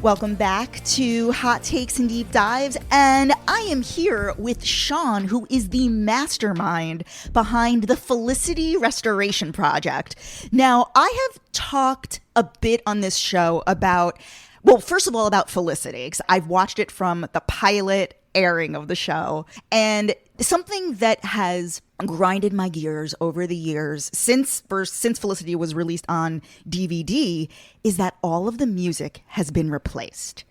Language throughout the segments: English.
Welcome back to Hot Takes and Deep Dives, and I am here with Sean, who is the mastermind behind the Felicity Restoration Project. Now, I have talked a bit on this show about, well, first of all, about Felicity, because I've watched it from the pilot airing of the show, and something that has grinded my gears over the years since Felicity was released on DVD is that all of the music has been replaced.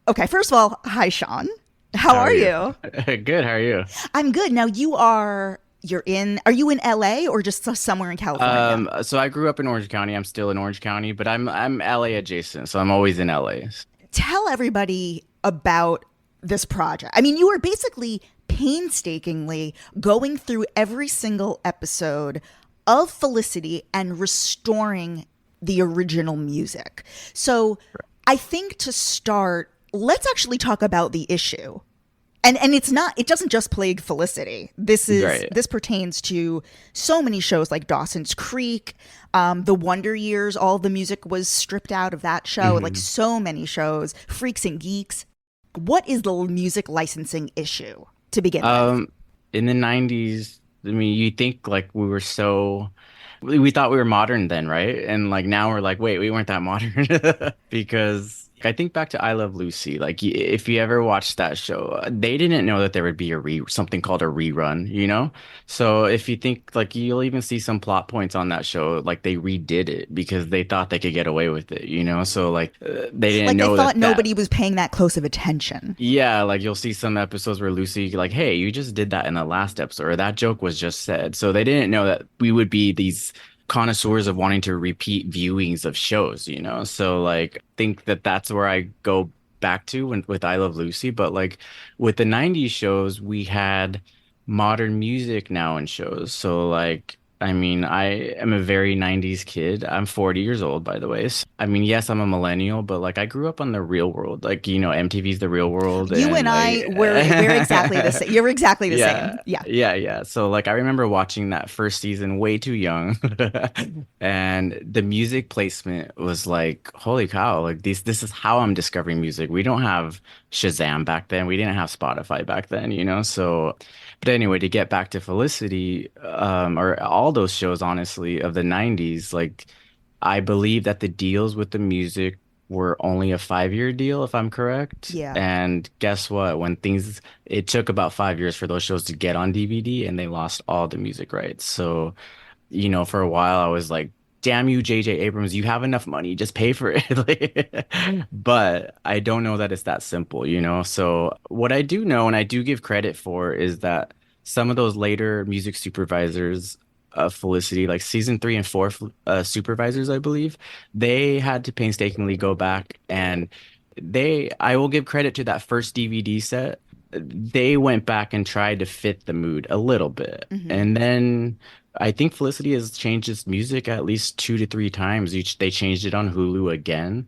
Okay, first of all, hi Sean. How are you? Good, how are you? I'm good. Now are you in LA or just somewhere in California? So I grew up in Orange County. I'm still in Orange County, but I'm LA adjacent, so I'm always in LA. Tell everybody about this project. I mean, you were basically painstakingly going through every single episode of Felicity and restoring the original music. So I think to start, let's actually talk about the issue. And it doesn't just plague Felicity. This pertains to so many shows like Dawson's Creek, The Wonder Years, all the music was stripped out of that show, like so many shows, Freaks and Geeks. What is the music licensing issue to begin with? In the 90s, I mean, you think like we thought we were modern then, right? And like now we're like, wait, we weren't that modern because I think back to I Love Lucy. Like if you ever watched that show, they didn't know that there would be something called a rerun, you know? So if you think like you'll even see some plot points on that show, like they redid it because they thought they could get away with it, you know? So like they didn't know they thought nobody was paying that close of attention. Yeah, like you'll see some episodes where Lucy like, hey, you just did that in the last episode, or that joke was just said. So they didn't know that we would be these connoisseurs of wanting to repeat viewings of shows, you know? So like I think that that's where I go back to with I Love Lucy. But like with the 90s shows, we had modern music now in shows. So like I mean, I am a very 90s kid. I'm 40 years old, by the way. So, I mean, yes, I'm a millennial, but like I grew up on the real world. Like, you know, MTV's the real world. You and I, we're exactly the same. You're exactly the yeah, same. Yeah. Yeah. So like I remember watching that first season way too young. And the music placement was like, holy cow, like this is how I'm discovering music. We don't have Shazam back then. We didn't have Spotify back then, you know? So but anyway, to get back to Felicity, or all those shows, honestly, of the 90s, like I believe that the deals with the music were only a 5-year deal, if I'm correct. Yeah. And guess what? It took about 5 years for those shows to get on DVD and they lost all the music rights. So, you know, for a while I was like, damn you, J.J. Abrams, you have enough money, just pay for it. But I don't know that it's that simple, you know? So what I do know and I do give credit for is that some of those later music supervisors of Felicity, like season 3 and 4 supervisors, I believe, they had to painstakingly go back and I will give credit to that first DVD set. They went back and tried to fit the mood a little bit. And then I think Felicity has changed its music at least 2 to 3 times. They changed it on Hulu again.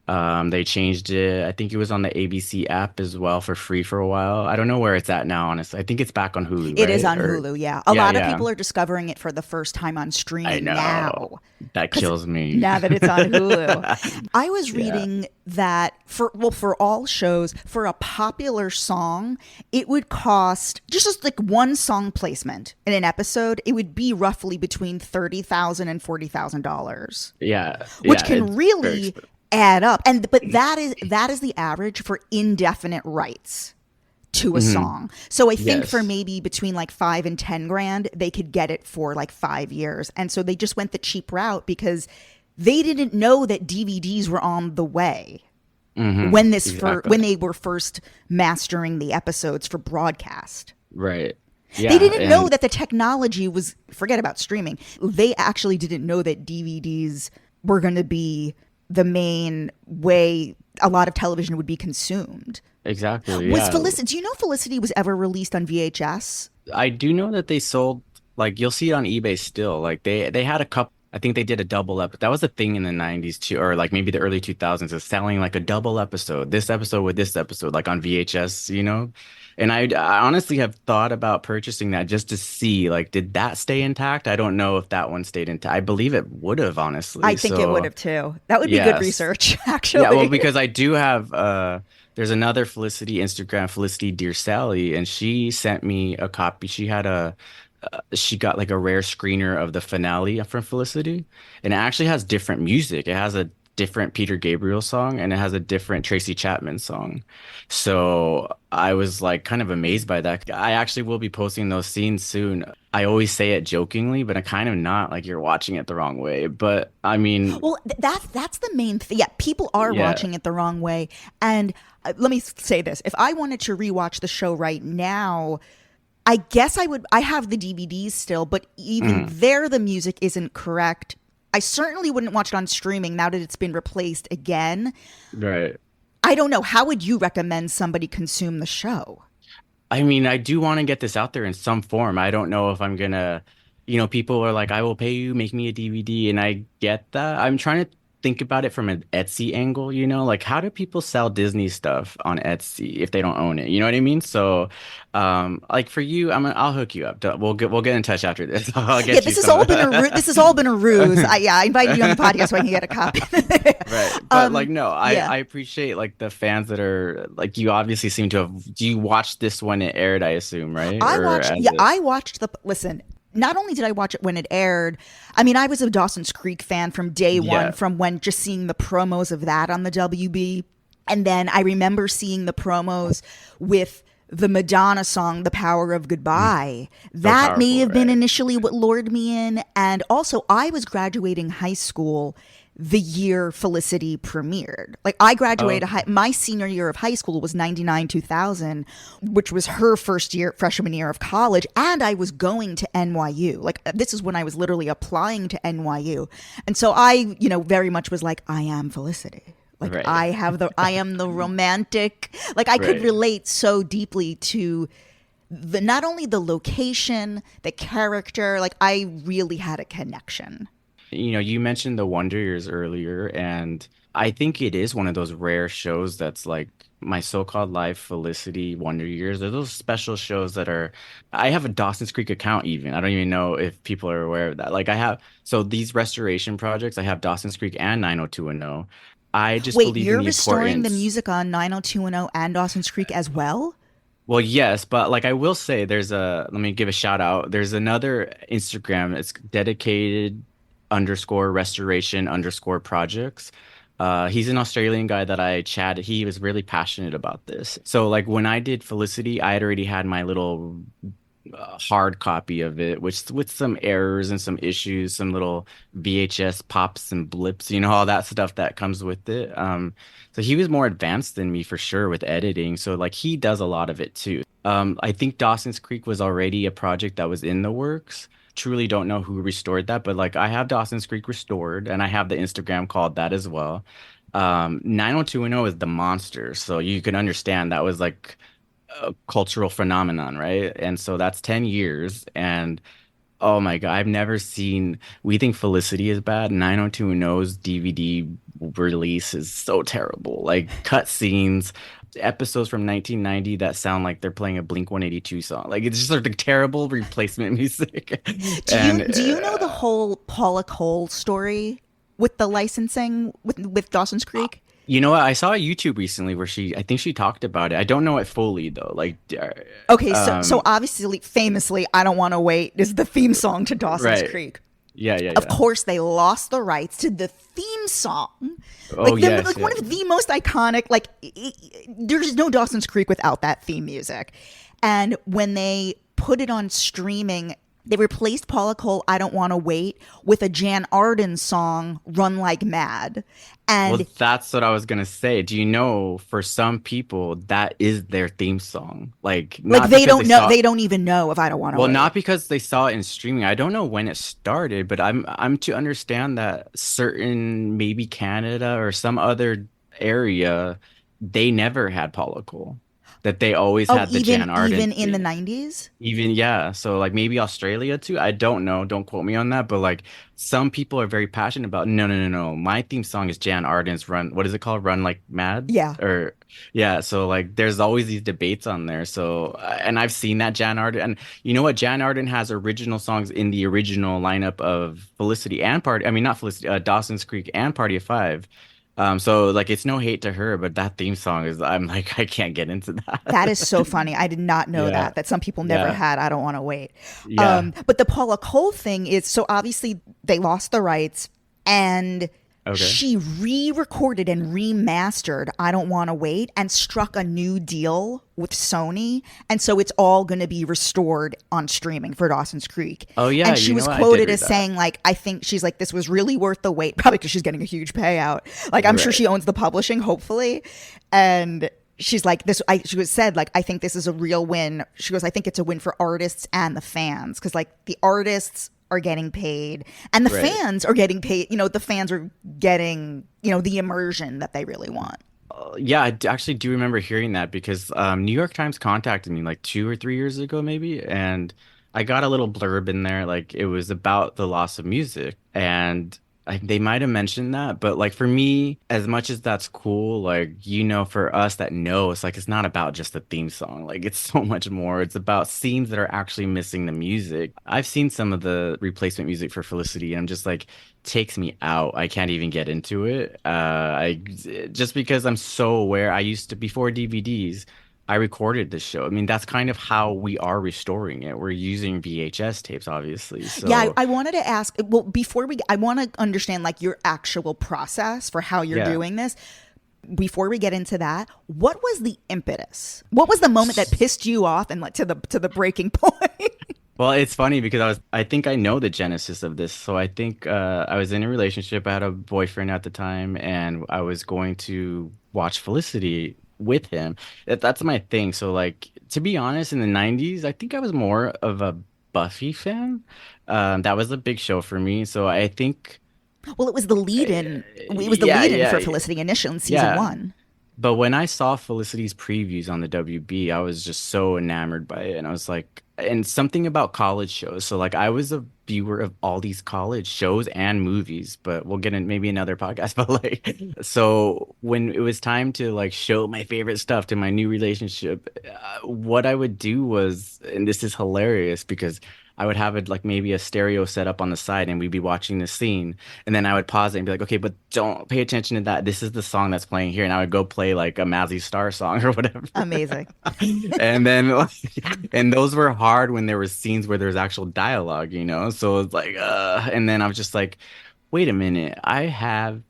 They changed it. I think it was on the ABC app as well for free for a while. I don't know where it's at now, honestly. I think it's back on Hulu, It right? is on Hulu, yeah. A lot of people are discovering it for the first time on I streaming know. now. That kills me. Now that it's on Hulu. I was reading that for all shows, for a popular song, it would cost just like one song placement in an episode, it would be roughly between $30,000 and $40,000. Yeah. Which yeah, can it's really add up. But that is the average for indefinite rights to a song. So I think for maybe between like 5 and 10 grand, they could get it for like 5 years. And so they just went the cheap route because they didn't know that DVDs were on the way when when they were first mastering the episodes for broadcast. Right. Yeah, they didn't know that the technology was, forget about streaming. They actually didn't know that DVDs were going to be the main way a lot of television would be consumed. Exactly. Was Felicity? Do you know Felicity was ever released on VHS? I do know that they sold, like you'll see it on eBay still. Like they had a couple I think they did a double up. That was a thing in the 90s too, or like maybe the early 2000s, is selling like a double episode, this episode with this episode, like on VHS, you know? And I honestly have thought about purchasing that just to see, like, did that stay intact? I don't know if that one stayed intact. I believe it would have, I honestly. think it would So, have too. That would be good yes. research, Yeah, well, actually. because I do have there's another Felicity Instagram, Felicity Dear Sally, and she sent me a copy. She got like a rare screener of the finale from Felicity, and it actually has different music. It has a different Peter Gabriel song and it has a different Tracy Chapman song. So I was like kind of amazed by that. I actually will be posting those scenes soon. I always say it jokingly, but I kind of not, like you're watching it the wrong way. But I mean, Well, that's the main thing. Yeah, people are yeah, watching it the wrong way. And let me say this: if I wanted to rewatch the show right now, I guess I would. I have the DVDs still, but even mm, there, the music isn't correct. I certainly wouldn't watch it on streaming now that it's been replaced again. right. I don't know. How would you recommend somebody consume the show? I mean, I do want to get this out there in some form. I don't know if I'm gonna, people are like, I will pay you, make me a DVD, and I get that. I'm trying to think about it from an Etsy angle, like how do people sell Disney stuff on Etsy if they don't own it? You know what I mean? So, like for you, I'll hook you up. We'll get in touch after this. I'll Yeah, get you this has some. all been this has all been a ruse. I invited you on the podcast so I can get a copy. Right. But like no, I Yeah. I appreciate like the fans that are like you obviously seem to have do you watch this when it aired, I assume, right? Or as it I watched the listen. Not only did I watch it when it aired, I mean, I was a Dawson's Creek fan from day one, yeah. from when just seeing the promos of that on the WB. And then I remember seeing the promos with the Madonna song, The Power of Goodbye. So That may powerful, have been right? initially what lured me in. And also, I was graduating high school the year Felicity premiered. Like I graduated Okay. my senior year of high school was 99 2000, which was her first year freshman year of college, and I was going to NYU. Like this is when I was literally applying to NYU. And so I, very much was like I am Felicity. Like Right. I am the romantic. Like I could Right. relate so deeply to the not only the location, the character, like I really had a connection. You mentioned the Wonder Years earlier, and I think it is one of those rare shows that's like my so-called life Felicity Wonder Years. They're those special shows that are. I have a Dawson's Creek account even. I don't even know if people are aware of that. Like I have, so these restoration projects, I have Dawson's Creek and 90210. I just Wait, believe in you're the restoring the importance. music on 90210 and Dawson's Creek as well? Well, yes, but like I will say, let me give a shout out. There's another Instagram. It's dedicated underscore restoration underscore projects. He's an Australian guy that I chatted. He was really passionate about this. So like when I did Felicity, I had already had my little hard copy of it, which with some errors and some issues, some little VHS pops and blips, all that stuff that comes with it. So he was more advanced than me for sure with editing. So like he does a lot of it too. I think Dawson's Creek was already a project that was in the works. Truly don't know who restored that, but like I have Dawson's Creek restored and I have the Instagram called that as well. 90210 is the monster, so you can understand that was like a cultural phenomenon, right? And so that's 10 years. And oh my God, I've never seen, we think Felicity is bad. 90210's DVD release is so terrible. Like cut scenes, episodes from 1990 that sound like they're playing a Blink 182 song. Like it's just sort of terrible replacement music. And Do you know the whole Paula Cole story with the licensing with Dawson's Creek? you know what? I saw a YouTube recently where I think she talked about it. I don't know it fully though. Like, Okay, so um, obviously, famously, "I Don't Want to Wait" is the theme song to Dawson's right. Creek. Yeah, yeah, Of yeah. course, they lost the rights to the theme song, Oh, yes, like one yes. of the most iconic. Like, there's no Dawson's Creek without that theme music. And when they put it on streaming, they replaced Paula Cole "I Don't Want to Wait" with a Jan Arden song "Run Like Mad," Well, and that's what I was gonna say. Do you know, for some people, that is their theme song? Like, like not because they saw, they don't even know if "I Don't Want to well, Wait." not because they saw it in streaming. I don't know when it started, but I'm to understand that certain maybe Canada or some other area, they never had Paula Cole. that they always Oh, had the even Jan Arden even in the theme. 90s? Even yeah, so like maybe Australia too. I don't know. Don't quote me on that. But like some people are very passionate about no, no, no, no. My theme song is Jan Arden's Run. What is it called? Run Like Mad? Yeah. Or yeah. So like there's always these debates on there. So and I've seen that Jan Arden. And you know what? Jan Arden has original songs in the original lineup of Felicity and Party. I mean not Felicity, Dawson's Creek and Party of Five. So like it's no hate to her, but that theme song is I'm like I can't get into That is that. so funny. I did not know Yeah. that some people never Yeah. had. I don't want to wait. Yeah. But the Paula Cole thing is so obviously they lost the rights and Okay. she re-recorded and remastered I Don't Want to Wait and struck a new deal with Sony. And so it's all going to be restored on streaming for Dawson's Creek. Oh yeah, And she you know was what? I did quoted read as that. saying, like, I think she's like, this was really worth the wait, probably because she's getting a huge payout. Like, I'm sure Right. she owns the publishing, hopefully. And she's like this she was said like I think this is a real win. She goes, I think it's a win for artists and the fans because like the artists are getting paid and the Right. fans are getting paid. The fans are getting the immersion that they really want. Yeah, actually do remember hearing that because New York Times contacted me like 2 or 3 years ago, maybe, and I got a little blurb in there, like it was about the loss of music, and they might have mentioned that, but like for me, as much as that's cool, like for us that know, it's like it's not about just the theme song, like it's so much more. It's about scenes that are actually missing the music. I've seen some of the replacement music for Felicity, and I'm just like takes me out. I can't even get into it. I just because I'm so aware. I used to before DVDs. I recorded this show. I mean, that's kind of how we are restoring it. We're using VHS tapes, obviously. Yeah, So, I wanted to ask, well, before I want to understand like your actual process for how you're yeah. doing this. Before we get into that, what was the impetus? What was the moment that pissed you off and led to the breaking point? Well, it's funny because I think I know the genesis of this. So I think I was in a relationship. I had a boyfriend at the time, and I was going to watch Felicity with him. That's my thing. So like to be honest, in the 90s, I think I was more of a Buffy fan. That was a big show for me. So I think, Well, it was the lead in. It was the yeah, lead in for yeah, Felicity initial in season yeah. one. But when I saw Felicity's previews on the WB, I was just so enamored by it. And I was like, and something about college shows. So like I was a viewer of all these college shows and movies, but we'll get in maybe another podcast. But like, so when it was time to like show my favorite stuff to my new relationship, what I would do was, and this is hilarious because I would have it like maybe a stereo set up on the side and we'd be watching the scene. And then I would pause it and be like, okay, but don't pay attention to that. This is the song that's playing here. And I would go play like a Mazzy Star song or whatever. Amazing. And then, like, and those were hard when there were scenes where there's actual dialogue. So it's like, and then I was just like, wait a minute, I have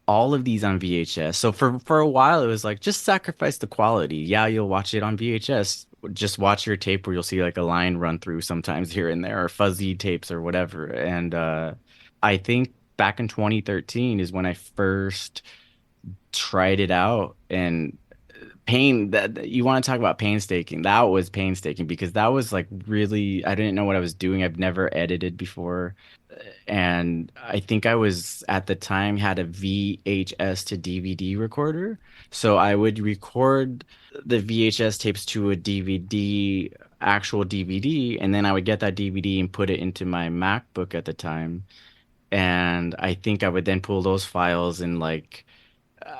all of these on VHS. So for a while, it was like, just sacrifice the quality. Yeah, you'll watch it on VHS. Just watch your tape where you'll see like a line run through sometimes here and there, or fuzzy tapes or whatever. And I think back in 2013 is when I first tried it out, and that you want to talk about painstaking. That was painstaking because that was like really I didn't know what I was doing. I've never edited before, and I think I was at the time had a VHS to DVD recorder. So I would record the VHS tapes to a DVD, actual DVD, and then I would get that DVD and put it into my MacBook at the time. And I think I would then pull those files and like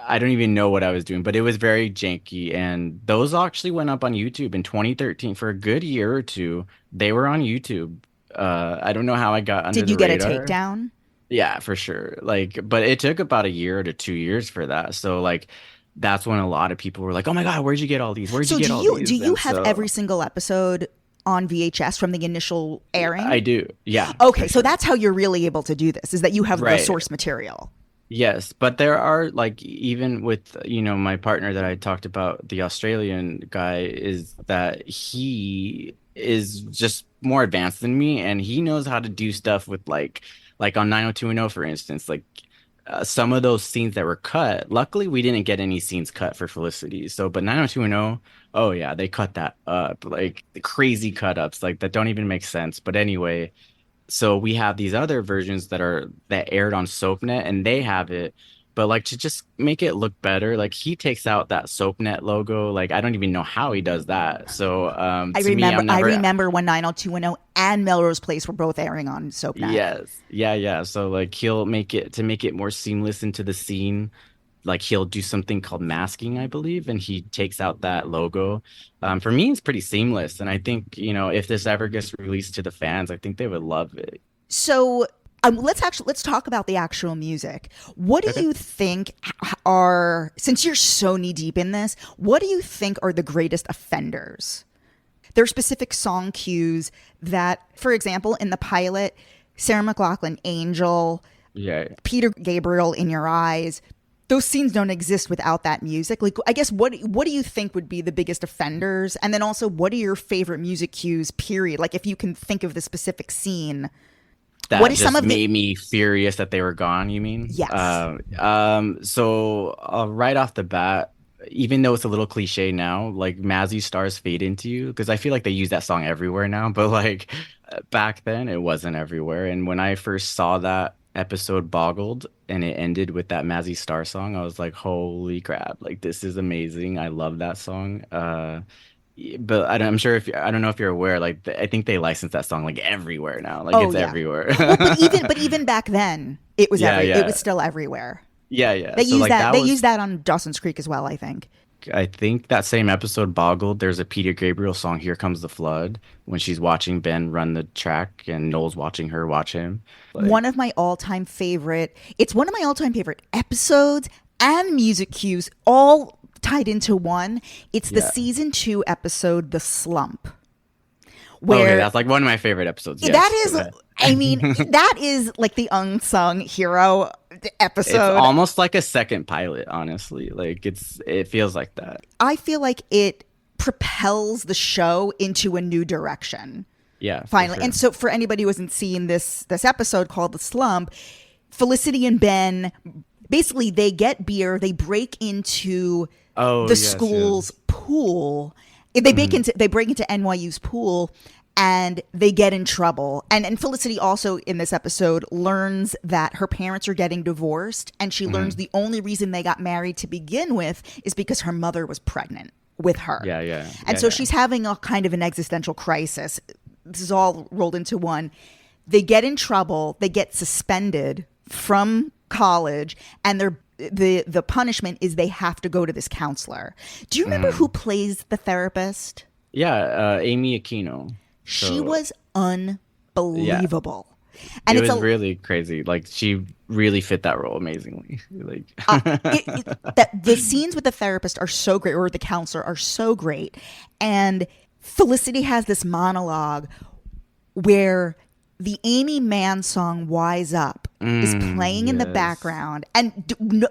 I don't even know what I was doing, but it was very janky. And those actually went up on YouTube in 2013 for a good year or two. They were on YouTube. I don't know how I got under Did you the get a radar. takedown? Yeah, for sure. Like, but it took about a year to 2 years for that. So like that's when a lot of people were like, "Oh my God, where'd you get all these? Where'd you So get do all you these?" And have every so single episode on VHS from the initial I airing? do. Yeah, Okay, for so sure. that's how you're really able to do this is that you have the Right. source material. Yes, but there are like even with my partner that I talked about, the Australian guy, is that he is just more advanced than me, and he knows how to do stuff with like on 90210 for instance, like some of those scenes that were cut. Luckily, we didn't get any scenes cut for Felicity. So, but 90210, oh yeah, they cut that up like the crazy cut ups like that don't even make sense. But anyway, so we have these other versions that aired on SoapNet, and they have it. but like to just make it look better, like he takes out that SoapNet logo. Like I don't even know how he does that. So to me, I'm I never. remember when 90210 and Melrose Place were both airing on SoapNet. Yes. Yeah, yeah. So like he'll make it to make it more seamless into the scene. Like he'll do something called masking, I believe, and he takes out that logo. For me, it's pretty seamless, and I think if this ever gets released to the fans, I think they would love it. So let's talk about the actual music. What do Okay. you think are, since you're so knee deep in this, what do you think are the greatest offenders? There are specific song cues that, for example, in the pilot, Sarah McLachlan, Angel, Yeah. Peter Gabriel, In Your Eyes, those scenes don't exist without that music. Like, I guess what do you think would be the biggest offenders? And then also, what are your favorite music cues, period? Like, if you can think of the specific scene, what That is some just of the, made me furious that they were gone, you mean? yes. So right off the bat, even though it's a little cliche now, like Mazzy Stars Fade Into You, because I feel like they use that song everywhere now, but like back then it wasn't everywhere. And when I first saw that episode Boggled and it ended with that Mazzy Star song, I was like, holy crap, like this is amazing. I love that song. But I'm sure if I don't know if you're aware, like I think they licensed that song like everywhere now. Like Oh it's yeah. everywhere. Well, but even back then, Yeah, it was yeah. still everywhere. Yeah, yeah. So like that They was used that on Dawson's Creek as well, I think. I think that same episode Boggled, there's a Peter Gabriel song, Here Comes the Flood, when she's watching Ben run the track and Noel's watching her watch him. Like, One of my all-time favorite, it's one of my all-time favorite episodes and music cues all tied into one. It's the yeah. season 2 episode The Slump, Okay, where that's like one of my favorite episodes. that Yes. is, I mean, that is like the unsung hero It's episode. almost like a second pilot, honestly. Like it feels like that. I feel like it propels the show into a new direction. Yeah, for Finally. And sure. so for anybody who hasn't seen this episode called The Slump, Felicity and Ben, basically they get beer, they break into Oh, the yes, school's yes. pool. Mhm. They break into NYU's pool and they get in trouble. And Felicity also in this episode learns that her parents are getting divorced, and she learns Mhm. the only reason they got married to begin with is because her mother was pregnant with her. Yeah, yeah. And Yeah, so yeah. she's having a kind of an existential crisis. This is all rolled into one. They get in trouble, they get suspended from college, and the punishment is they have to go to this counselor. Do you remember who Mhm. plays the therapist? Yeah, Amy Aquino. She So, was yeah. unbelievable. And It it's was a really crazy. Like she really fit that role amazingly. Like that the scenes with the therapist are so great, or the counselor are so great. And Felicity has this monologue where the Amy Mann song "Wise Up" is playing in the yes. background, and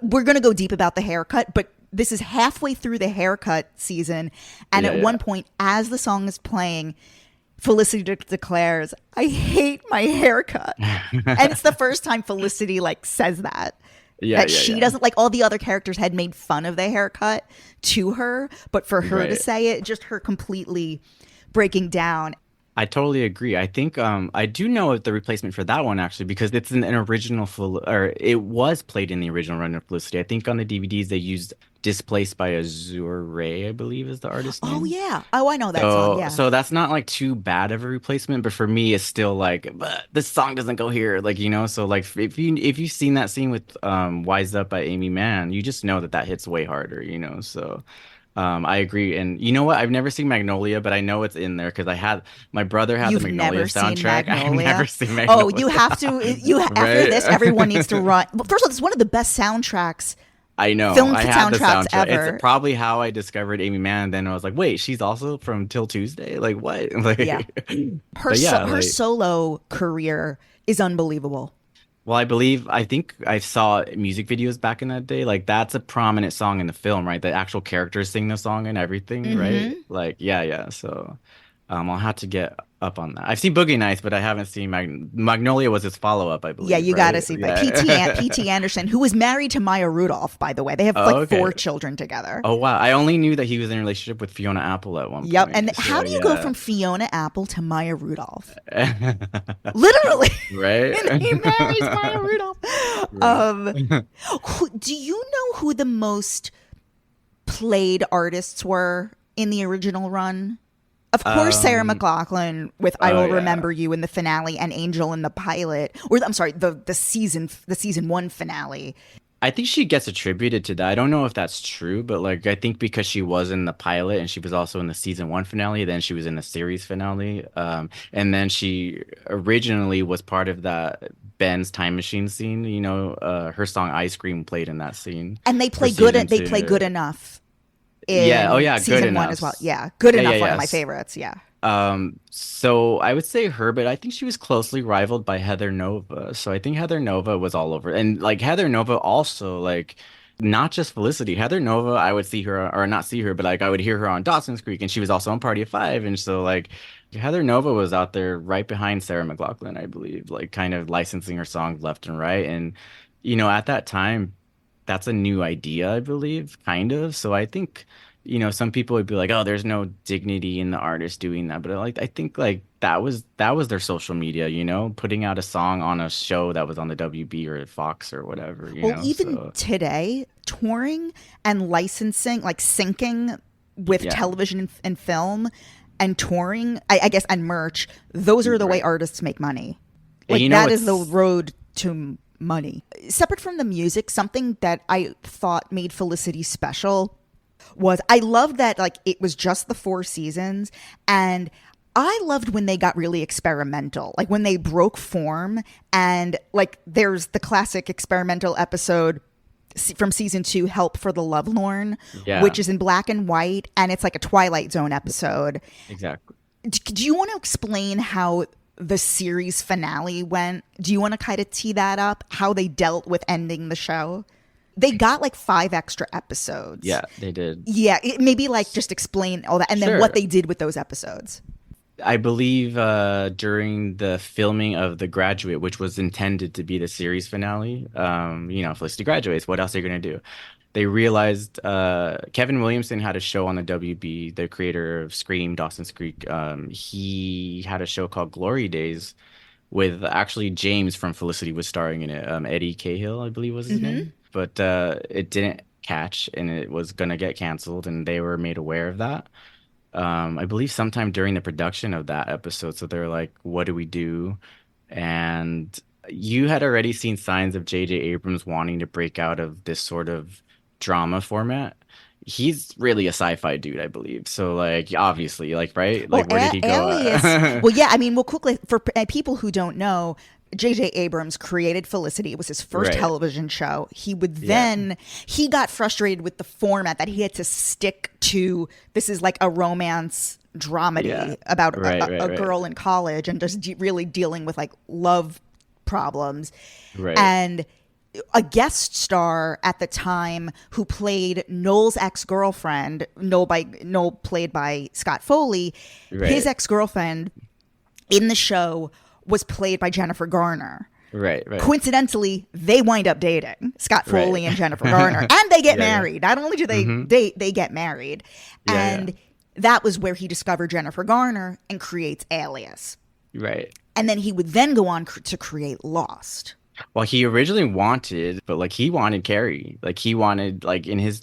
we're going to go deep about the haircut, but this is halfway through the haircut season, and Yeah, at yeah. one point, as the song is playing, Felicity declares, "I hate my haircut," and it's the first time Felicity like says that. Yeah, That yeah, she yeah. doesn't like, all the other characters had made fun of the haircut to her, but for her to Right. say it, just her completely breaking down. I totally agree. I think I do know the replacement for that one actually because it's an original or it was played in the original run of Felicity. I think on the DVDs they used Displaced by Azure Ray, I believe is the artist Oh name. yeah. Oh, I know that song. So Yeah. so that's not like too bad of a replacement, but for me it's still like, but this song doesn't go here, like so like if you've seen that scene with Wise Up by Amy Mann, you just know that that hits way harder. So I agree. And you know what? I've never seen Magnolia, but I know it's in there because my brother had the You've Magnolia never seen soundtrack. I've never Magnolia? seen Oh, Magnolia. you have to. After Right? this, everyone needs to run. Well, first of all, it's one of the best soundtracks, I know. film I had the soundtracks soundtrack. It's ever. probably how I discovered Amy Mann. Then I was like, wait, she's also from Till Tuesday? Like what? Yeah. Like, but yeah, Her like solo career is unbelievable. well, I think I saw music videos back in that day. Like that's a prominent song in the film, right? The actual characters sing the song and everything, right? Hmm. Like, yeah, yeah. So, I'll have to get up on that. I've seen Boogie Nights, but I haven't seen Magnolia was his follow-up, I Yeah, believe, you got to right? see by Yeah. P.T. Anderson, who was married to Maya Rudolph, by the way. They have Oh, like okay. 4 children together. Oh wow. I only knew that he was in a relationship with Fiona Apple at one Yep. And point. how So do you go yeah. from Fiona Apple to Maya Rudolph? Literally. And Right? he marries Maya Rudolph. Right. Um, do you know who the most played artists were in the original run? Of course, Sarah Um, McLachlan with "I oh Will yeah. Remember You" in the finale, and Angel in the pilot, or I'm sorry, the season 1 finale. I think she gets attributed to that. I don't know if that's true, but like I think because she was in the pilot and she was also in the season one finale, then she was in the series finale. And then she originally was part of that Ben's time machine scene. Her song "Ice Cream" played in that scene And they for play good. season They play good two. enough Yeah. Oh in yeah. Good season 1 as enough. well. Yeah, good Yeah. Yeah. enough. One of my Yes. favorites. Yeah. So I would say her, but I think she was closely rivaled by Heather Nova. So I think Heather Nova was all over. And like Heather Nova also like not just Felicity. Heather Nova, I would see her or not see her, but like I would hear her on Dawson's Creek and she was also on Party of Five. And so like Heather Nova was out there right behind Sarah McLachlan, I believe, like kind of licensing her songs left and right. And at that time, that's a new idea, I believe, kind of. So I think some people would be like, "Oh, there's no dignity in the artist doing that." But I think like that was their social media, putting out a song on a show that was on the WB or Fox or whatever. Well, even So today, touring and licensing, like syncing with yeah, television and film, and touring, I guess, and merch, those are the way right. artists make money. And Like, that is the it's road to money. Separate from the music, something that I thought made Felicity special was I loved that, like, it was just the 4 seasons, and I loved when they got really experimental, like when they broke form. And like there's the classic experimental episode from season 2, "Help for the Lovelorn," yeah, which is in black and white, and it's like a Twilight Zone episode. exactly. Do you want to explain how the series finale went? Do you want to kind of tee that up, how they dealt with ending the show? They got like 5 extra episodes. Yeah, they did. Yeah, maybe like just explain all that, and then what Sure. they did with those episodes. I believe during the filming of The Graduate, which was intended to be the series finale, Felicity graduates. What else are you gonna do? They realized Kevin Williamson had a show on the WB, the creator of Scream, Dawson's Creek. He had a show called Glory Days with actually James from Felicity was starring in it. Eddie Cahill, I believe was his Hmm. name. But it didn't catch and it was gonna get canceled, and they were made aware of that. I believe sometime during the production of that episode. So they're like, what do we do? And you had already seen signs of J.J. Abrams wanting to break out of this sort of drama format. He's really a sci-fi dude, I believe. So like obviously, like right? Well, Like where did he go? Alias. Well, yeah. I mean, well, quickly for people who don't know, J.J. Abrams created Felicity. It was his first Right. television show. Yeah. He got frustrated with the format that he had to stick to. This is like a romance Yeah. dramedy about Right, right, a right. girl in college and just really dealing with like love problems. Right. And a guest star at the time who played Noel's ex-girlfriend, Noel played by Scott Foley, his Right. ex-girlfriend in the show was played by Jennifer Garner. Right, right. Coincidentally, they wind up dating, Scott Right. Foley and Jennifer Garner, and they get Yeah, yeah. married. Not only do they Mm-hmm. date, they get married. Yeah, yeah. And that was where he discovered Jennifer Garner and creates Alias. Right. And then he would then go on to create Lost. Well, he originally wanted, but like he wanted Carrie. Like he wanted like in his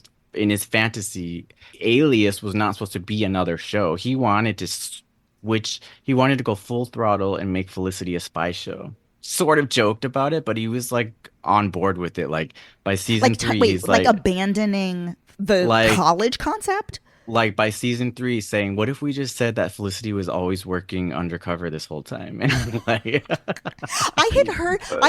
fantasy, Alias was not supposed to be another show. He wanted to switch, he wanted to go full throttle and make Felicity a spy show. Sort of joked about it, but he was like on board with it. Like by season Like, three, wait, he's like like abandoning the like college concept? like by season three saying, what if we just said that Felicity was always working undercover this whole time? And I'm like I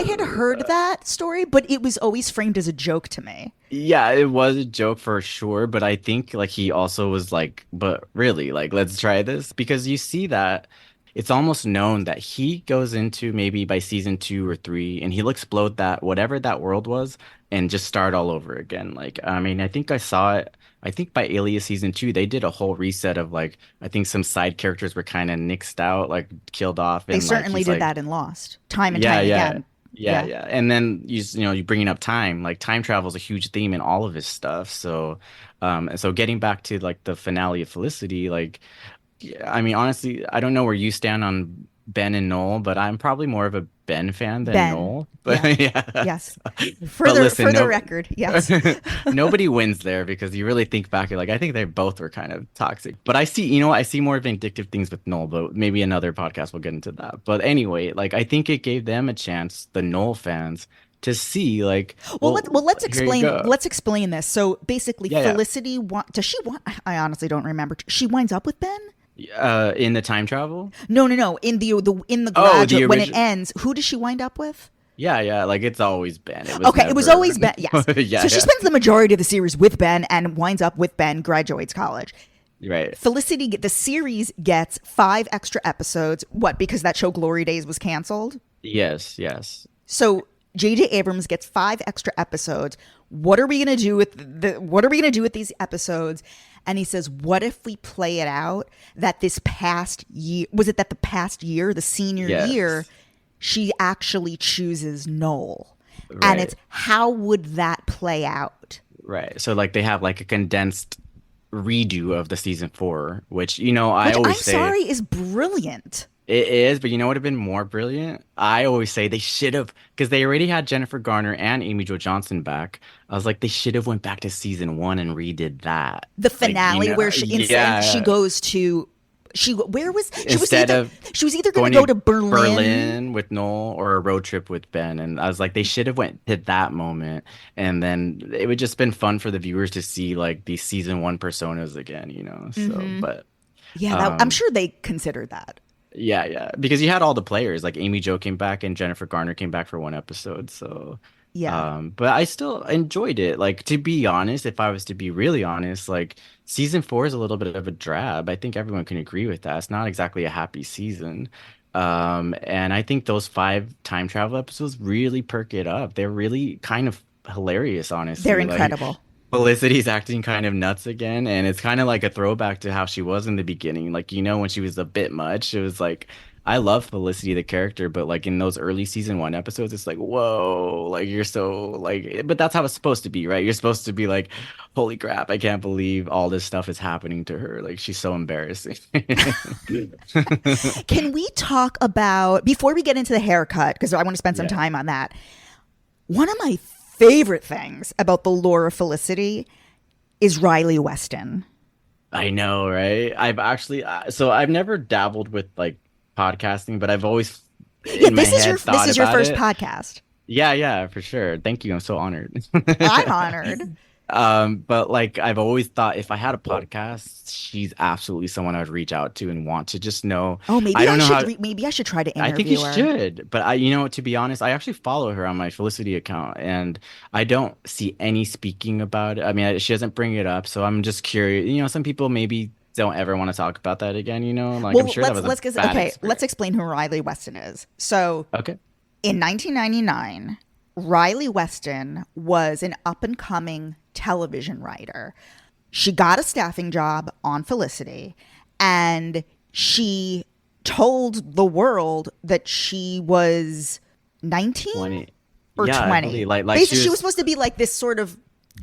had heard that story, but it was always framed as a joke to me. yeah, it was a joke for sure, but I think like he also was like, but really, like, let's try this because you see that it's almost known that he goes into maybe by season two or three and he'll explode that whatever that world was and just start all over again. Like, I mean, I think I saw it I think by Alias season 2, they did a whole reset of like I think some side characters were kind of nixed out, like killed off, They and like certainly he's did like, that in Lost, time and yeah, time yeah, again. yeah, Yeah, yeah. And then you bringing up time, like time travel is a huge theme in all of his stuff. So, and so getting back to like the finale of Felicity, like yeah, I mean, honestly, I don't know where you stand on Ben and Noel, but I'm probably more of a Ben fan than Ben. Noel. Yeah, But yeah, yes. but listen, For the no, record, yes. nobody wins there because you really think back, you're like, I think they both were kind of toxic. But I see, I see more vindictive things with Noel, but maybe another podcast will get into that. But anyway, like I think it gave them a chance, the Noel fans, to see like, well, here you go. Let's explain this. So basically, Yeah, yeah. Felicity does she want? I honestly don't remember. She winds up with Ben. In the time travel. No, no, no. In the Oh, garage the when it original. ends, who does she wind up with? Yeah, yeah, like it's always been. It was Okay, it was never. always Ben. Yes. Yeah, So she yeah. spends the majority of the series with Ben and winds up with Ben, graduates college. Right. Felicity, the series gets 5 extra episodes. What? Because that show Glory Days was canceled. Yes, yes. So J.J. Abrams gets 5 extra episodes. What are we gonna do with What are we gonna do with these episodes? And he says, "What if we play it out that this past year was it that the past year, the senior year, Yes. she actually chooses Noel, and Right. it's how would that play out?" Right. So like they have like a condensed redo of the season 4, which I Which I'm always say sorry is brilliant. it is, but you know what would have been more brilliant? I always say they should have, because they already had Jennifer Garner and Amy Jo Johnson back. I was like, they should have went back to season 1 and redid that. The Like, finale where she yeah. goes to she where was Instead of she was either going going to go to to Berlin. Berlin with Noel or a road trip with Ben. And I was like, they should have went to that moment. And then it would just been fun for the viewers to see like these season 1 personas again. So, but Yeah, I'm um, sure they considered that. yeah, yeah. Because you had all the players, like Amy Jo came back and Jennifer Garner came back for one episode. So, Yeah. but I still enjoyed it. Like, to be honest, if I was to be really honest, like season 4 is a little bit of a drab. I think everyone can agree with that. It's not exactly a happy season. And I think those 5 time travel episodes really perk it up. They're really kind of hilarious, They're honestly. Like incredible. Felicity's acting kind of nuts again, and it's kind of like a throwback to how she was in the beginning. Like, when she was a bit much, it was like I love Felicity the character, but like in those early season 1 episodes, it's like, whoa, like you're so like, but that's how it's supposed to be, right? You're supposed to be like, holy crap, I can't believe all this stuff is happening to her. Like she's so embarrassing. Can we talk about before we get into the haircut because I want to spend some Yeah, time on that. One of my favorite things about the lore of Felicity is Riley Weston. I know, right? I've actually, so I've never dabbled with like podcasting, but I've always Yeah, in my head this thought is your about first it. podcast. Yeah, yeah, for sure. Thank you. I'm so honored. I'm honored. But like I've always thought if I had a podcast, she's absolutely someone I'd reach out to and want to just know. Oh, I don't know how. maybe I should try to I think you interview her. should, but to be honest, I actually follow her on my Felicity account, and I don't see any speaking about it. I mean, she doesn't bring it up, so I'm just curious. Some people maybe don't ever want to talk about that again. Like I'm Well, sure that was a bad okay, let's experience. explain who Riley Weston is. So, Okay. in 1999, Riley Weston was an up and coming television writer. She got a staffing job on Felicity and she told the world that she was 19 20. or Yeah, I 20. believe like Basically, she she was was supposed to be like this sort of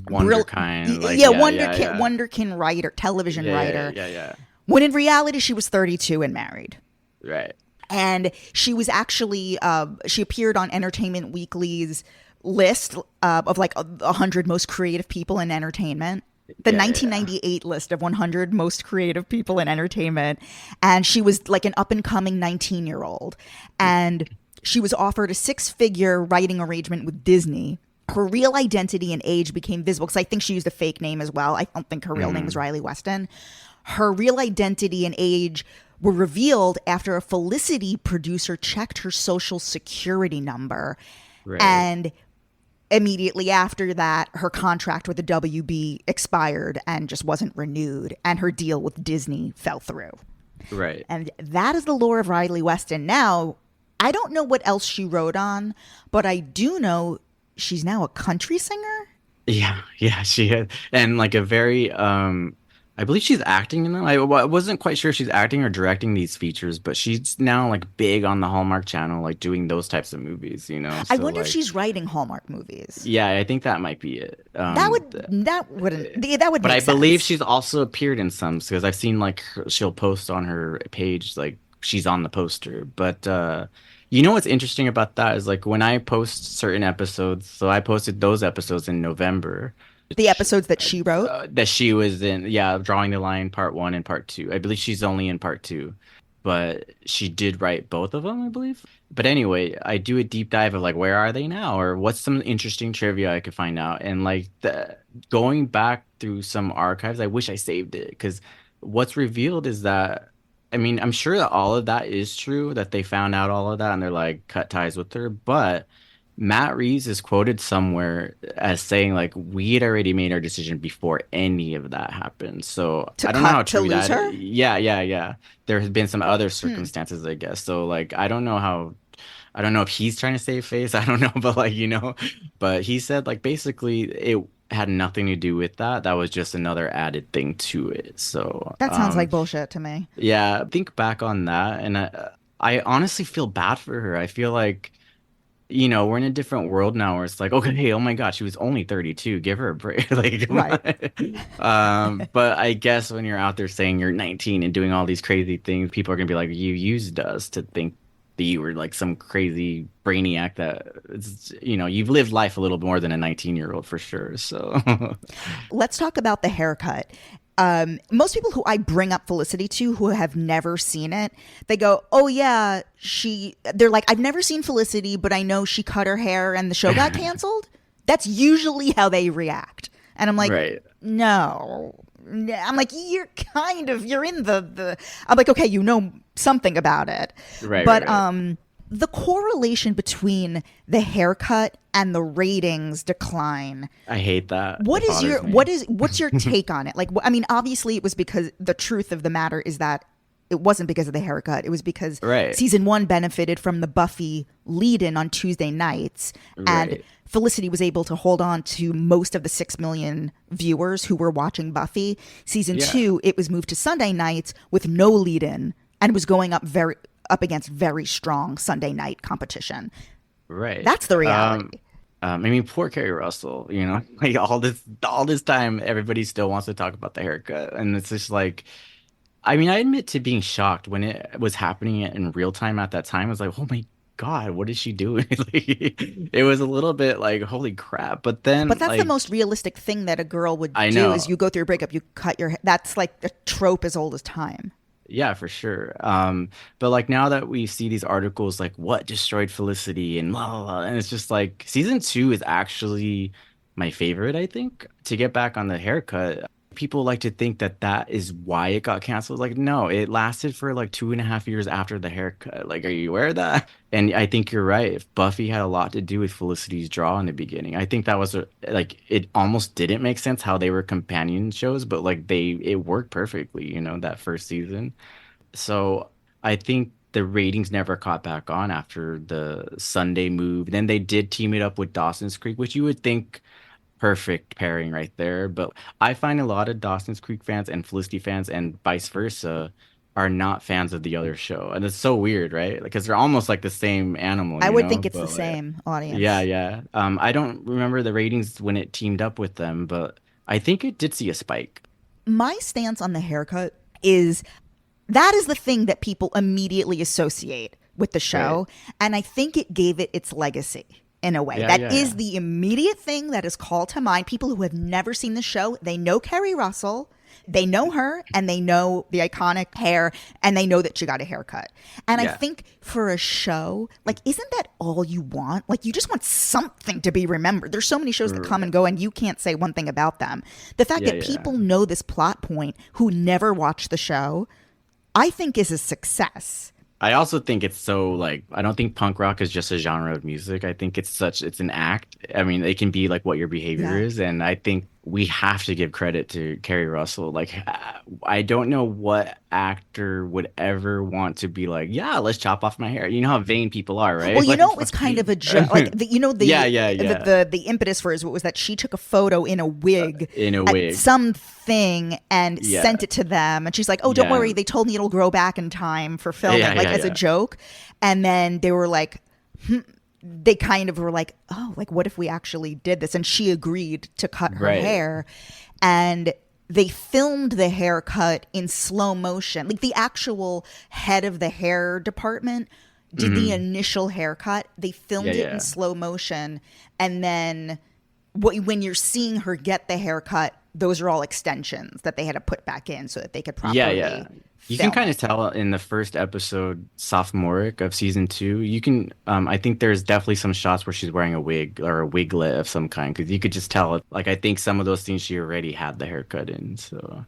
wonder kind, like yeah, yeah, yeah, wonderkin writer, television yeah, yeah, writer. yeah, yeah. When in reality, she was 32 and married. Right. And she was actually she appeared on Entertainment Weekly's list of like 100 most creative people in entertainment, the Yeah, yeah, yeah. 1998 list of 100 most creative people in entertainment. And she was like an up and coming 19-year-old, and she was offered a 6-figure writing arrangement with Disney. Her real identity and age became visible because I think she used a fake name as well. I don't think her real name is Riley Weston. Her real identity and age were revealed after a Felicity producer checked her social security number. Right. And immediately after that, her contract with the WB expired and just wasn't renewed. And her deal with Disney fell through. Right. And that is the lore of Riley Weston. Now, I don't know what else she wrote on, but I do know she's now a country singer. Yeah, yeah, she had, and like a very I believe she's acting in them. I wasn't quite sure if she's acting or directing these features, but she's now like big on the Hallmark Channel, like doing those types of movies, you know. I So wonder if like, she's writing Hallmark movies. yeah, I think that might be it. That would But make I believe sense. she's also appeared in some because I've seen like she'll post on her page like she's on the poster. But you know what's interesting about that is like when I post certain episodes, so I posted those episodes in November, The which episodes that she wrote. that she was in, yeah, Drawing the Line Part 1 and Part 2. I believe she's only in Part 2, but she did write both of them, I believe. But anyway, I do a deep dive of like where are they now or what's some interesting trivia I could find out. And like going back through some archives, I wish I saved it because what's revealed is that I mean, I'm sure that all of that is true, that they found out all of that and they're like cut ties with her, but Matt Reeves is quoted somewhere as saying like we had already made our decision before any of that happened. So To I don't know how cut to true lose that her? is. Yeah, yeah, yeah. There has been some other Hmm. circumstances, I guess. So like I don't know if he's trying to save face. I don't know, but like, you know, but he said like basically it had nothing to do with that. That was just another added thing to it. So, That sounds like bullshit to me. yeah, think back on that and I honestly feel bad for her. I feel like you know, we're in a different world now where it's like, okay, oh my God, she was only 32. Give her a break. Like, come Right. on. But I guess when you're out there saying you're 19 and doing all these crazy things, people are gonna be like, you used us to think that you were like some crazy brainiac that it's, you know, you've lived life a little more than a 19-year-old for sure. So, Let's talk about the haircut. Most people who I bring up Felicity to who have never seen it, they go, "Oh yeah, she." They're like, "I've never seen Felicity, but I know she cut her hair and the show got canceled." That's usually how they react, and I'm like, right, "No." I'm like, you're in the. I'm like, okay, you know something about it, right, right, but right. the correlation between the haircut and the ratings decline, I hate that. It bothers me. what's your take on it? Like, I mean, obviously it was because the truth of the matter is that it wasn't because of the haircut. It was because Right, season one benefited from the Buffy lead in on Tuesday nights, and right. Felicity was able to hold on to most of the 6 million viewers who were watching Buffy. Season Yeah, two, it was moved to Sunday nights with no lead in and was going up against very strong Sunday night competition. right. That's the reality. I mean, poor Carrie Russell, you know, like all this time, everybody still wants to talk about the haircut. And it's just like, I mean, I admit to being shocked when it was happening in real time at that time. I was like, oh my God, what is she doing? Like, it was a little bit like, holy crap. But But then, that's the like, most realistic thing that a girl would I do is know. you go through a breakup, you cut your hair. That's like a trope as old as time. Yeah, for sure. But like now that we see these articles like what destroyed Felicity and blah, blah, blah, and it's just like season two is actually my favorite, I think. To get back on the haircut, people like to think that that is why it got canceled. Like, no, it lasted for like 2.5 years after the haircut. Like, are you aware of that? And I think you're right. If Buffy had a lot to do with Felicity's draw in the beginning, I think that was like it almost didn't make sense how they were companion shows, but like it worked perfectly, you know, that first season. So I think the ratings never caught back on after the Sunday move. Then they did team it up with Dawson's Creek, which you would think perfect pairing right there. But I find a lot of Dawson's Creek fans and Felicity fans and vice versa are not fans of the other show. And it's so weird, right? Because they're almost like the same animal, I you would know? think it's the But like, same yeah, audience. yeah. I don't remember the ratings when it teamed up with them, but I think it did see a spike. My stance on the haircut is that is the thing that people immediately associate with the Right. show. And I think it gave it its legacy in a way. Yeah, That yeah, is yeah. the immediate thing that is called to mind. People who have never seen the show, they know Kerry Russell, they know her, and they know the iconic hair, and they know that she got a haircut. And I Yeah. think for a show, like, isn't that all you want? Like, you just want something to be remembered. There's so many shows that come R- and go, and you can't say one thing about them. The fact Yeah, that yeah. people know this plot point who never watched the show, I think is a success. I also think it's so like I don't think punk rock is just a genre of music. I think it's an act. I mean, it can be like what your behavior Yeah. is, and I think we have to give credit to Kerry Russell. Like, I don't know what actor would ever want to be like, yeah, let's chop off my hair. You know how vain people are, Well, right? you Like, know, it was kind of a joke. Like yeah, yeah, yeah. the impetus for it was that she took a photo in a wig In a at wig. something and Yeah, sent it to them, and she's like, "Oh, don't yeah, worry, they told me it'll grow back in time for filming," yeah, like yeah, as a yeah. joke. And then they were like, they kind of were like, "Oh, like what if we actually did this?" And she agreed to cut her Right. hair, and they filmed the haircut in slow motion. Like the actual head of the hair department did the Hmm. initial haircut. They Yeah, filmed it in yeah. slow motion, and then when you're seeing her get the haircut, those are all extensions that they had to put back in so that they could Yeah, yeah. properly You can film kind it. of tell in the first episode, sophomoric of season two. You can, I think there's definitely some shots where she's wearing a wig or a wiglet of some kind because you could just tell. Like, I think some of those things she already had the haircut in. So,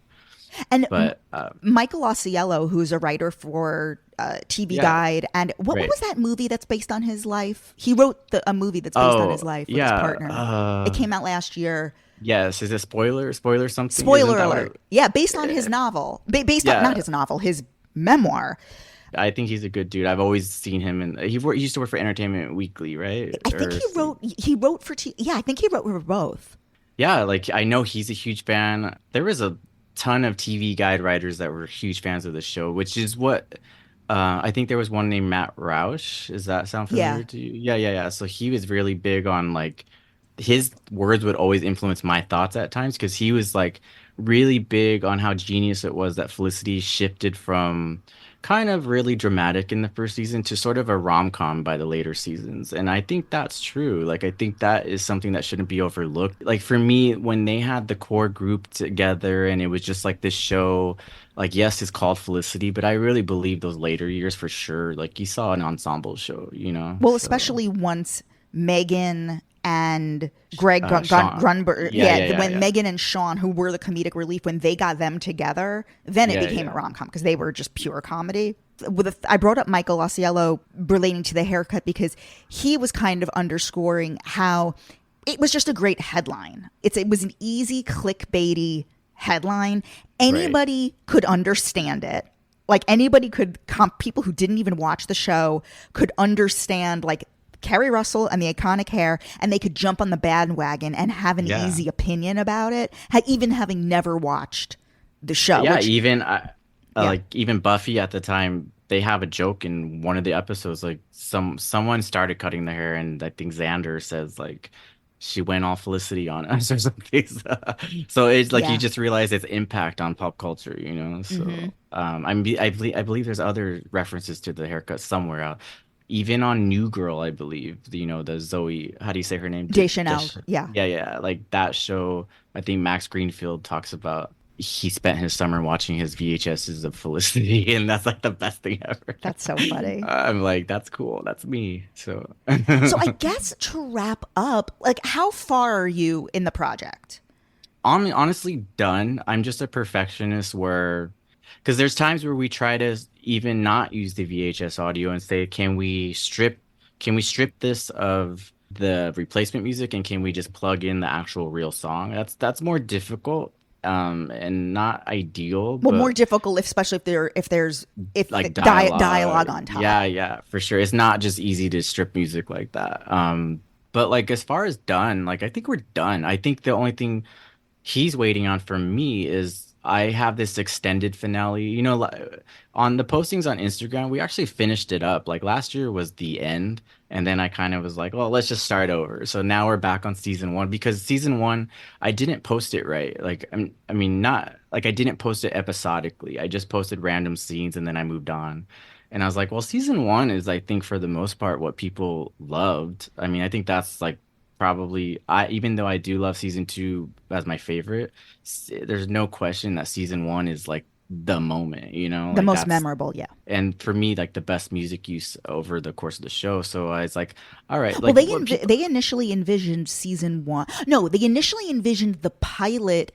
And but Michael Ausiello, who's a writer for TV yeah, Guide, and what right. was that movie that's based on his life? He wrote a movie that's based on Oh, his life with his yeah. partner. It came out last year. Yes. Is it spoiler? Spoiler something? Isn't Spoiler that what it? alert. Yeah, based on his eh, novel. Based on, not Yeah. his novel, his memoir. I think he's a good dude. I've always seen him in. He used to work for Entertainment Weekly, right? I think Or he wrote for yeah, I think he wrote for both. yeah, like I know he's a huge fan. There was a ton of TV guide writers that were huge fans of the show, which is what I think there was one named Matt Roush. Does that sound Yeah. familiar to you? Yeah, yeah, yeah. So he was really big on like his words would always influence my thoughts at times because he was like really big on how genius it was that Felicity shifted from kind of really dramatic in the first season to sort of a rom-com by the later seasons. And I think that's true. Like I think that is something that shouldn't be overlooked. Like for me, when they had the core group together and it was just like this show, like yes, it's called Felicity, but I really believe those later years for sure. Like you saw an ensemble show, you know? Well, So especially once Megan and Greg Sean. Grunberg, Yeah, yeah, yeah, yeah, when yeah. Megan and Sean, who were the comedic relief, when they got them together, then it Yeah, became a yeah. rom com because they were just pure comedy. I brought up Michael Ausiello relating to the haircut because he was kind of underscoring how it was just a great headline. It was an easy clickbaity headline. Right. Anybody could understand it. Like anybody could, people who didn't even watch the show could understand like Kerry Russell and the iconic hair, and they could jump on the bandwagon and have an Yeah. easy opinion about it, even having never watched the show. Yeah, Which, even yeah, like even Buffy at the time, they have a joke in one of the episodes. Like someone started cutting the hair, and I think Xander says like she went all Felicity on us or something. So it's like you yeah. just realize its impact on pop culture, you know. Hmm. So I believe there's other references to the haircut somewhere out. Even on New Girl, I believe, you know, the Zoe, how do you say her name? Deschanel, yeah. Yeah, yeah. Like that show, I think Max Greenfield talks about he spent his summer watching his VHSs of Felicity, and that's like the best thing ever. That's so funny. I'm like, that's cool. That's me. So So I guess to wrap up, like, how far are you in the project? honestly done. I'm just a perfectionist where because there's times where we try to even not use the VHS audio and say, can we strip this of the replacement music and can we just plug in the actual real song? That's more difficult and not ideal, Well, more but difficult, especially if the like dialogue. dialogue on top. Yeah, yeah, for sure. It's not just easy to strip music like that. But like as far as done, like I think we're done. I think the only thing he's waiting on from me is I have this extended finale. You know, on the postings on Instagram, we actually finished it up. Like last year was the end, and then I kind of was like, "Well, let's just start over." So now we're back on season one because season one, I didn't post it right. Like, I mean, not like I didn't post it episodically. I just posted random scenes and then I moved on. And I was like, well, season one is, I think, for the most part, what people loved. I mean, I think that's like probably even though I do love season two as my favorite, there's no question that season one is like the moment, you know, The like most that's memorable, yeah. and for me like the best music use over the course of the show. So I was like, all right, Well, like what people, they initially envisioned season one. No, they initially envisioned the pilot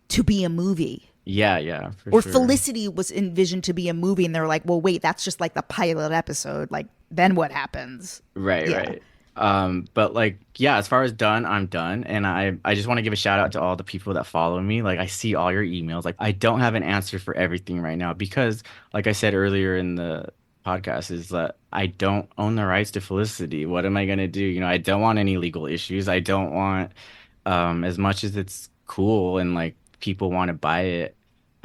to be a movie. yeah, yeah, for Or sure. Felicity was envisioned to be a movie, and they're like, well, wait, that's just like the pilot episode. Like, then what happens? Right, Yeah. right. But like, yeah, as far as done, I'm done. And I just want to give a shout out to all the people that follow me. Like, I see all your emails. Like, I don't have an answer for everything right now because, like I said earlier in the podcast, is that I don't own the rights to Felicity. What am I gonna do? I don't want any legal issues. I don't want, as much as it's cool and like people want to buy it,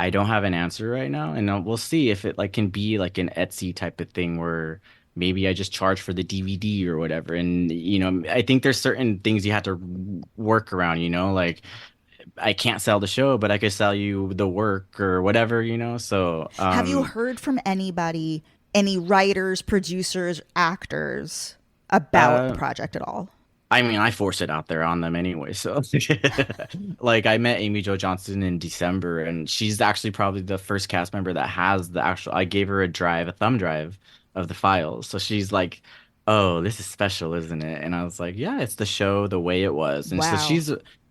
I don't have an answer right now. And we'll see if it like can be like an Etsy type of thing where maybe I just charge for the DVD or whatever. And I think there's certain things you have to work around, like I can't sell the show, but I could sell you the work or whatever. So, Have you heard from anybody, any writers, producers, actors about the uh project at all? I mean, I force it out there on them anyway. So, like, I met Amy Jo Johnson in December, and she's actually probably the first cast member that has the actual. I gave her a thumb drive of the files. So she's like, "Oh, this is special, isn't it?" And I was like, "Yeah, it's the show the way it was." And so Wow.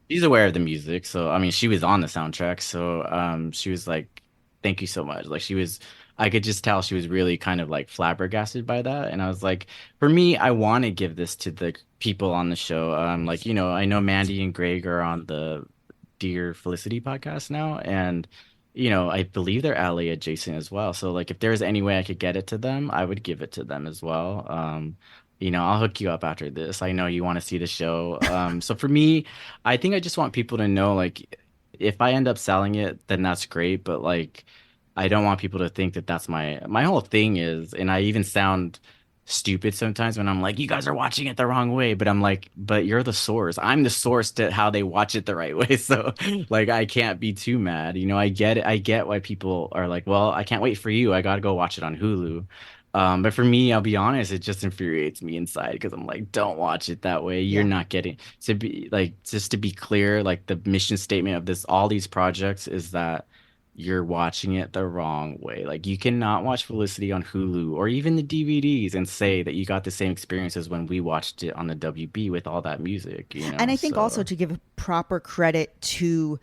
she's aware of the music. So I mean, she was on the soundtrack. So she was like, "Thank you so much." Like she was. I could just tell she was really kind of like flabbergasted by that. And I was like, for me, I want to give this to the people on the show. Like, I know Mandy and Greg are on the Dear Felicity podcast now, and I believe they're LA adjacent as well. So like if there's any way I could get it to them, I would give it to them as well. I'll hook you up after this. I know you want to see the show. So for me, I think I just want people to know like if I end up selling it, then that's great, but like I don't want people to think that that's my whole thing is, and I even sound stupid sometimes when I'm like, you guys are watching it the wrong way, but I'm like, but you're the source. I'm the source to how they watch it the right way. So like I can't be too mad. I get it. I get why people are like, well, I can't wait for you. I gotta go watch it on Hulu. But for me, I'll be honest, it just infuriates me inside because I'm like, don't watch it that way. You're Yeah. not getting to be like, just to be clear, like the mission statement of all these projects is that you're watching it the wrong way. Like you cannot watch Felicity on Hulu or even the DVDs and say that you got the same experience as when we watched it on the WB with all that music. And I think also So to give proper credit to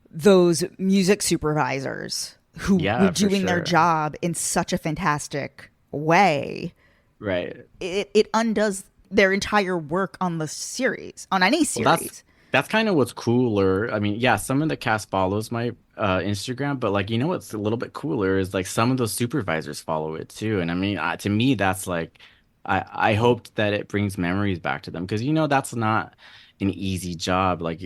those music supervisors who were yeah, for doing their sure. job in such a fantastic way, Right. it undoes their entire work on the series, on any Well, that's series. that's kind of what's cooler. I mean, yeah, some of the cast follows my Instagram, but like what's a little bit cooler is like some of those supervisors follow it too. And I mean, to me, that's like I hoped that it brings memories back to them because that's not an easy job. Like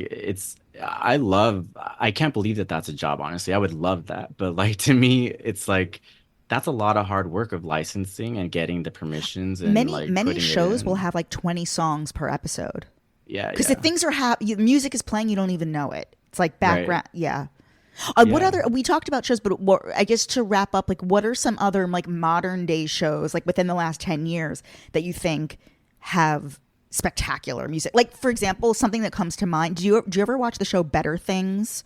I can't believe that that's a job, honestly. I would love that. But like to me, it's like that's a lot of hard work of licensing and getting the permissions and like Many putting it shows will in. have like 20 songs per episode Yeah, because the yeah. things are music is playing, you don't even know it. It's like Right. background. Yeah. What Yeah. other, we talked about shows, but what, I guess to wrap up, like what are some other like modern day shows like within the last 10 years that you think have spectacular music? Like for example, something that comes to mind. Do you ever watch the show Better Things?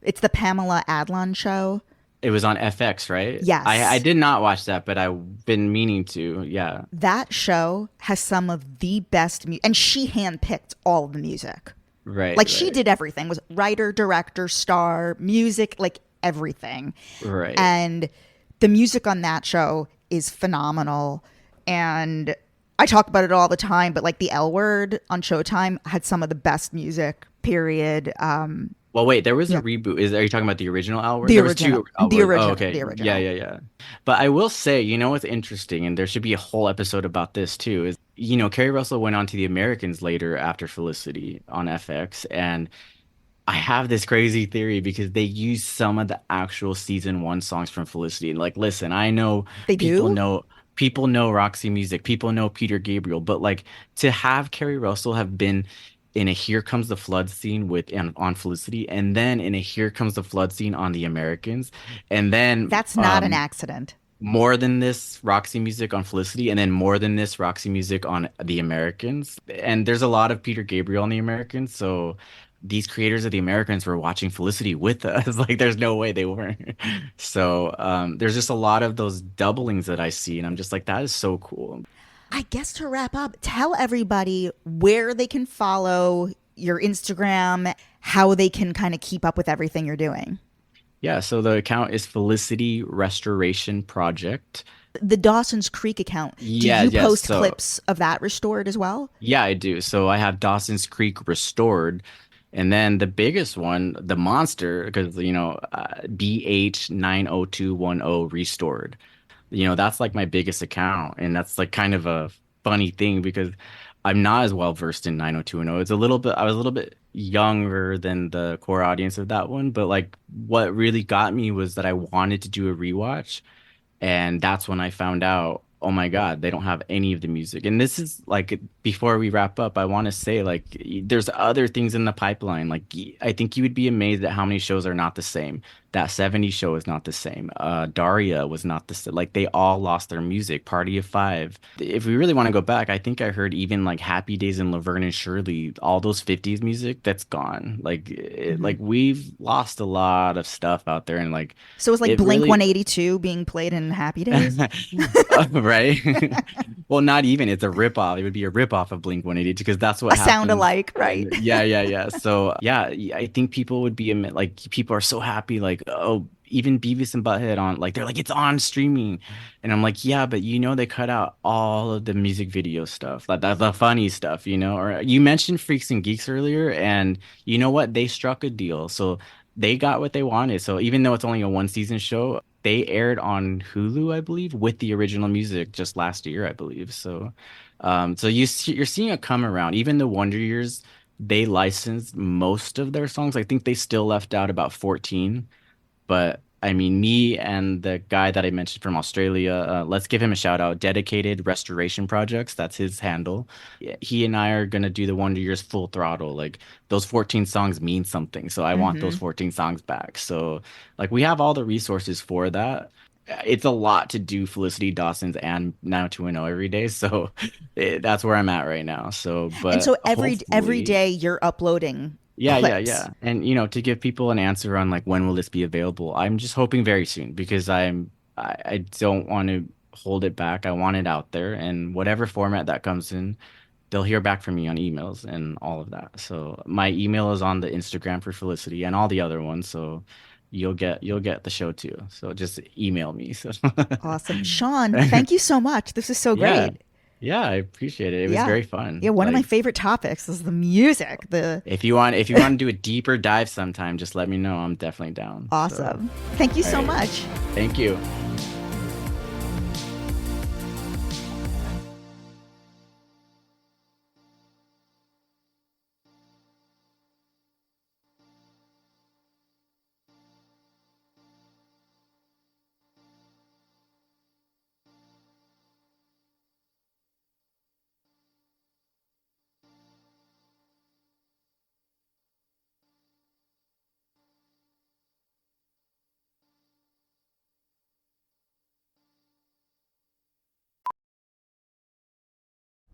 It's the Pamela Adlon show. It was on FX, right? I Yes. did not watch that, but I've been meaning to. Yeah. That show has some of the best music, and she handpicked all of the music. Right, Like she right, did everything, was writer, director, star, music, like everything. right. And the music on that show is phenomenal. And I talk about it all the time, but like the L Word on Showtime had some of the best music, period. Well, wait, there was a Yeah. reboot. Are you talking about the original L word? The There was original. two L The words. Oh, original. okay. The Yeah, original. yeah, yeah. But I will say, what's interesting, and there should be a whole episode about this too, is Kerry Russell went on to the Americans later after Felicity on FX, and I have this crazy theory because they use some of the actual season one songs from Felicity. And like, listen, I know They people do? know people know Roxy Music, people know Peter Gabriel, but like to have Carrie Russell have been in a Here Comes the Flood scene with and on Felicity, and then in a Here Comes the Flood scene on the Americans, and then That's not an accident. more than this Roxy Music on Felicity, and then more than this Roxy Music on the Americans. And there's a lot of Peter Gabriel on the Americans, so these creators of the Americans were watching Felicity with us. Like, there's no way they weren't. So there's just a lot of those doublings that I see, and I'm just like, that is so cool. I guess to wrap up, tell everybody where they can follow your Instagram, how they can kind of keep up with everything you're doing. Yeah, so the account is Felicity Restoration Project. The Dawson's Creek account, do Yeah, you yes. post So clips of that restored as well? yeah, I do. So I have Dawson's Creek restored, and then the biggest one, the monster, because BH90210 restored. That's like my biggest account, and that's like kind of a funny thing because I'm not as well versed in 90210. It's a little bit, I was a little bit younger than the core audience of that one, but like what really got me was that I wanted to do a rewatch. And that's when I found out, oh my God, they don't have any of the music. And this is like, before we wrap up, I want to say, like, there's other things in the pipeline. Like, I think you would be amazed at how many shows are not the same. That 70s show is not the same. Daria was not the same. Like, they all lost their music. Party of Five. If we really want to go back, I think I heard even like Happy Days and Laverne and Shirley, all those 50s music, that's gone. Like we've lost a lot of stuff out there. And like, So it's like it Blink really 182 being played in Happy Days? Right? Well, not even. It's a ripoff. It would be a ripoff of Blink 182 because that's what A sound happens. alike, right? Yeah, yeah, yeah. So yeah, I think people would be like people are so happy, like, oh, even Beavis and Butthead on like they're like it's on streaming, and I'm like, yeah, but they cut out all of the music video stuff, like the funny stuff, Or you mentioned Freaks and Geeks earlier, and you know what? They struck a deal, so they got what they wanted. So even though it's only a one season show, they aired on Hulu, I believe, with the original music just last year, I believe. So you're seeing it come around. Even the Wonder Years, they licensed most of their songs. I think they still left out about 14. But I mean, me and the guy that I mentioned from Australia, let's give him a shout out. Dedicated Restoration Projects, that's his handle. Yeah, he and I are gonna do the Wonder Years full throttle. Like those 14 songs mean something, so I want those 14 songs back. So like we have all the resources for that. It's a lot to do Felicity Dawson's and now 2.0 every day, so that's where I'm at right now. So, And but so every hopefully. day you're uploading Yeah, yeah, clips. yeah. And to give people an answer on like when will this be available, I'm just hoping very soon because I don't want to hold it back. I want it out there and whatever format that comes in, they'll hear back from me on emails and all of that. So my email is on the Instagram for Felicity and all the other ones. So you'll get the show too. So just email me. So Awesome. Sean, thank you so much. This is so yeah. great. Yeah, I appreciate it. It was Yeah. very Yeah, fun. one of my Like favorite topics is the music. The if you want to do a deeper dive sometime, just let me know. I'm definitely down. So, Awesome. Thank you all so right. much. Thank you.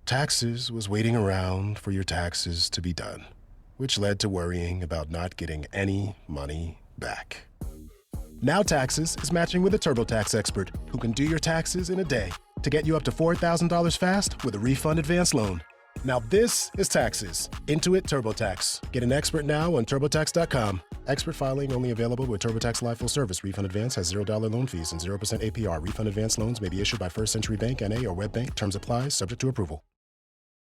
Taxes was waiting around for your taxes to be done, which led to worrying about not getting any money back. Now Taxes is matching with a TurboTax expert who can do your taxes in a day to get you up to $4,000 fast with a refund advance loan. Now this is Taxes. Intuit TurboTax. Get an expert now on TurboTax.com. Expert filing only available with TurboTax Live Full Service. Refund advance has $0 loan fees and 0% APR. Refund advance loans may be issued by First Century Bank N.A. or WebBank. Terms apply. Subject to approval.